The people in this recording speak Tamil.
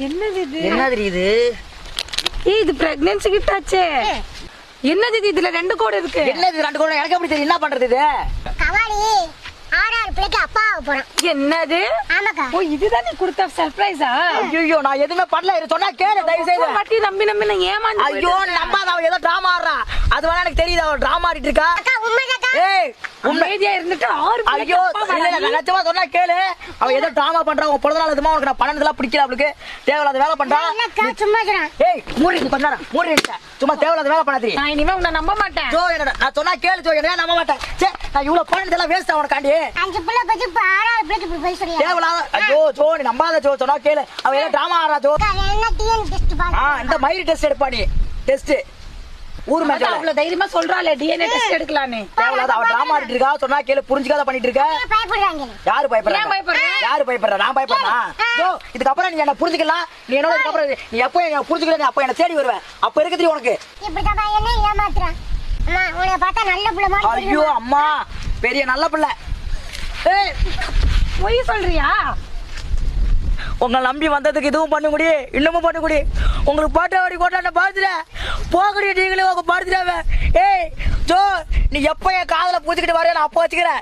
என்னது இது? என்னது இது? ஏய் இது பிரெக்னன்சி கிட் ஆச்சே. என்னது இது? இதுல 2 கோடு இருக்கு. என்னது 2 கோடு? எனக்கு எப்படி தெரியும்? என்ன பண்றது இது? கவாலி 6 பிள்ளைக்கு அப்பா போறான். என்னது? ஆமாக்கா. ஓ இதுதான் நீ கொடுத்த சர்ப்ரைஸா? ஐயோ நான் எதுவுமே பண்ணல. இது சொன்னா கேளு தயவு செய்து. பாட்டி நம்பி நான் ஏமாந்து. ஐயோ நம்பாத, அவ ஏதோ டிராமா ஆடுறா. அது வேணா எனக்கு தெரியுது, அவ டிராமா ஆடிட்டு இருக்கா. அக்கா உண்மைதாக்கா. ஏய் உண்மையா இருந்துட்டு 6 ஐயோ இல்ல நிச்சயமா சொன்னா கேளு. அவ ஏதோ டிராமா பண்றா. உன் பிறந்த நாள் எதுமா உனக்கு நான் பண்ணதெல்லாம் பிடிக்கல. அவளுக்கு தேவையில்லாத வேலை பண்றா. என்னக்கா சும்மா சொல்றேன். ஏய் மூடி கொஞ்ச நேரம் மூடி சும்மா தேவையில்லாத வேலை பண்ணாதீ. நான் இனிமே உன்னை நம்ப மாட்டேன். ஜோ என்னடா நான் சொன்னா கேளு ஜோ, என்ன நம்ப மாட்டேன். சே நான் இவ்வளவு பண்ணதெல்லாம் வேஸ்ட் அவனுக்காண்டி. 5 பிள்ளை பத்தி 6 பிள்ளைக்கு இப்படி போய் சொல்றியா? தேவையில்லாத ஐயோ ஜோ நீ நம்பாத ஜோ, சொன்னா கேளு. அவ ஏதோ டிராமா ஆடுறா ஜோ. என்ன டிஎன் டெஸ்ட் பாரு. இந்த மயிறு டெஸ்ட் எடுப்பா நீ. டெஸ்ட் ஊர் மேட்ச் அவ்வளவு தைரியமா சொல்றாளே டிஎன்ஏ டெஸ்ட் எடுக்கலான்னு. தேவையில்லாத அவ டிராமா ஆடிட்டு இருக்கா. சொன்னா கேளு, புரிஞ்சுக்காத பண்ணிட்டு இருக்க. பயப்படுறாங்க. யாரு பயப்படுறா? ஏன் பயப்படுற? யாரு பயப்படுறா? நான் பயப்படுறா? ஜோ இதுக்கப்புறம் நீ என்ன புரிஞ்சுக்கலாம். நீ என்னோட இதுக்கப்புறம் நீ எப்போ என்ன புரிஞ்சுக்கல, நீ அப்போ என்ன தேடி வருவேன். அப்ப இருக்கு தெரியும் உனக்கு. இப்படிதான் என்ன ஏமாத்துறான். அம்மா உன்னை பார்த்தா நல்ல பிள்ளை மாதிரி ஐயோ தெரியுது. அம்மா பெரிய நல்ல பிள்ளை. ஏய் பொய் சொல்றியா? உங்களை நம்பி வந்ததுக்கு இதுவும் பண்ண முடியும், இன்னமும் பண்ண முடியும். உங்களுக்கு பாட்டு வாடி கொண்டாட பாடுதுல போகக்கூடிய நீங்களே உங்க பாடுதுல. ஏய் ஜோ நீ எப்ப என் காதல பூச்சிக்கிட்டு வரையா நான் அப்போ வச்சுக்கிறேன்.